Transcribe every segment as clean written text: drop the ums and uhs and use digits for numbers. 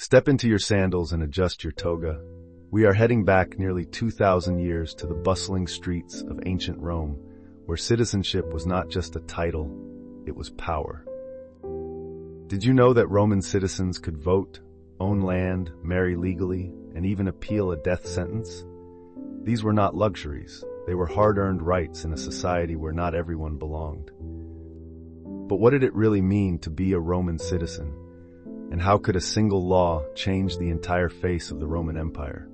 Step into your sandals and adjust your toga. We are heading back nearly 2,000 years to the bustling streets of ancient Rome, where citizenship was not just a title, it was power. Did you know that Roman citizens could vote, own land, marry legally, and even appeal a death sentence? These were not luxuries. They were hard-earned rights in a society where not everyone belonged. But what did it really mean to be a Roman citizen? And how could a single law change the entire face of the Roman Empire?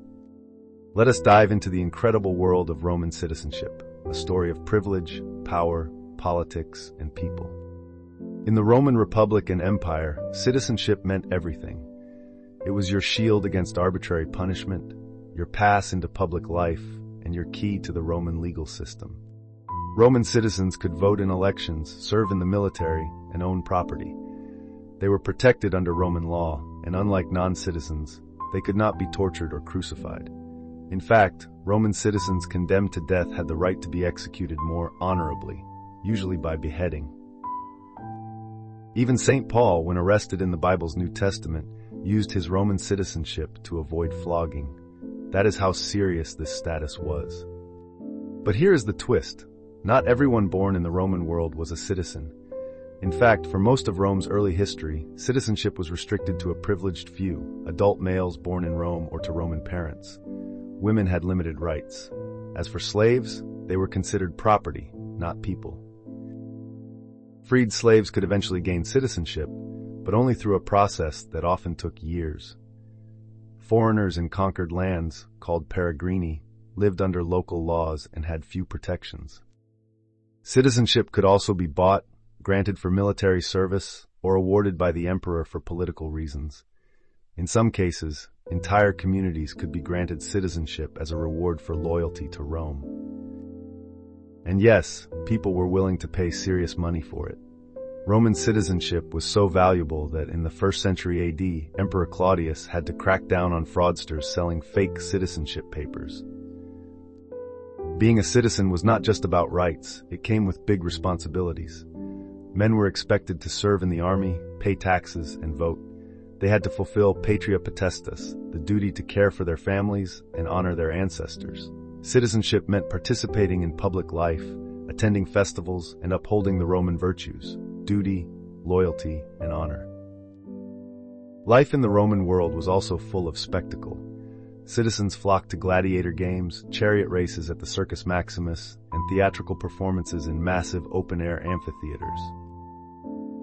Let us dive into the incredible world of Roman citizenship, a story of privilege, power, politics, and people. In the Roman Republic and Empire, citizenship meant everything. It was your shield against arbitrary punishment, your pass into public life, and your key to the Roman legal system. Roman citizens could vote in elections, serve in the military, and own property. They were protected under Roman law, and unlike non-citizens, they could not be tortured or crucified. In fact, Roman citizens condemned to death had the right to be executed more honorably, usually by beheading. Even St. Paul, when arrested in the Bible's New Testament, used his Roman citizenship to avoid flogging. That is how serious this status was. But here is the twist. Not everyone born in the Roman world was a citizen. In fact, for most of Rome's early history, citizenship was restricted to a privileged few, adult males born in Rome or to Roman parents. Women had limited rights. As for slaves, they were considered property, not people. Freed slaves could eventually gain citizenship, but only through a process that often took years. Foreigners in conquered lands, called peregrini, lived under local laws and had few protections. Citizenship could also be bought, granted for military service, or awarded by the emperor for political reasons. In some cases, entire communities could be granted citizenship as a reward for loyalty to Rome. And yes, people were willing to pay serious money for it. Roman citizenship was so valuable that in the 1st century AD, Emperor Claudius had to crack down on fraudsters selling fake citizenship papers. Being a citizen was not just about rights, it came with big responsibilities. Men were expected to serve in the army, pay taxes, and vote. They had to fulfill patria potestas, the duty to care for their families and honor their ancestors. Citizenship meant participating in public life, attending festivals, and upholding the Roman virtues: duty, loyalty, and honor. Life in the Roman world was also full of spectacle. Citizens flocked to gladiator games, chariot races at the Circus Maximus, and theatrical performances in massive open-air amphitheaters.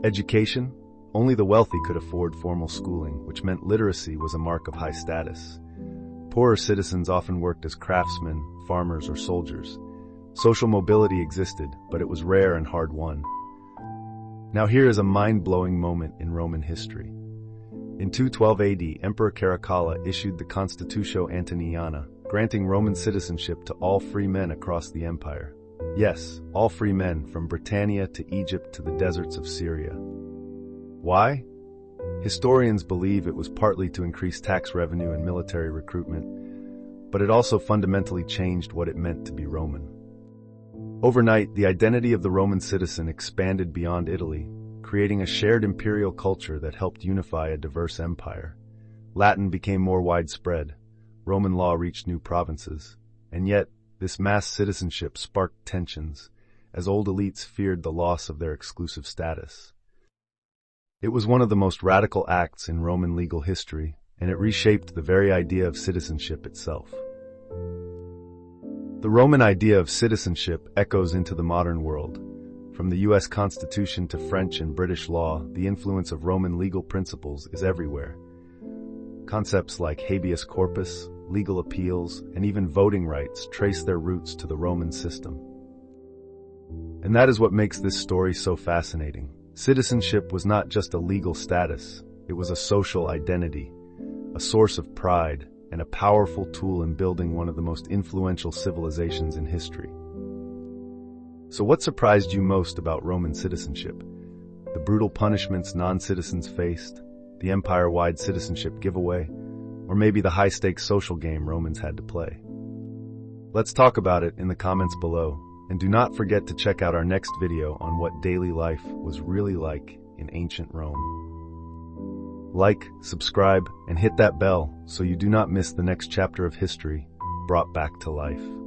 Education? Only the wealthy could afford formal schooling, which meant literacy was a mark of high status. Poorer citizens often worked as craftsmen, farmers, or soldiers. Social mobility existed, but it was rare and hard-won. Now here is a mind-blowing moment in Roman history. In 212 AD, Emperor Caracalla issued the Constitutio Antoniniana, granting Roman citizenship to all free men across the empire. Yes, all free men, from Britannia to Egypt to the deserts of Syria. Why? Historians believe it was partly to increase tax revenue and military recruitment, but it also fundamentally changed what it meant to be Roman. Overnight, the identity of the Roman citizen expanded beyond Italy, creating a shared imperial culture that helped unify a diverse empire. Latin became more widespread, Roman law reached new provinces, and yet, this mass citizenship sparked tensions, as old elites feared the loss of their exclusive status. It was one of the most radical acts in Roman legal history, and it reshaped the very idea of citizenship itself. The Roman idea of citizenship echoes into the modern world. From the U.S. Constitution to French and British law, the influence of Roman legal principles is everywhere. Concepts like habeas corpus, legal appeals, and even voting rights trace their roots to the Roman system. And that is what makes this story so fascinating. Citizenship was not just a legal status, it was a social identity, a source of pride, and a powerful tool in building one of the most influential civilizations in history. So what surprised you most about Roman citizenship? The brutal punishments non-citizens faced, the empire-wide citizenship giveaway, or maybe the high-stakes social game Romans had to play? Let's talk about it in the comments below, and do not forget to check out our next video on what daily life was really like in ancient Rome. Like, subscribe, and hit that bell so you do not miss the next chapter of history brought back to life.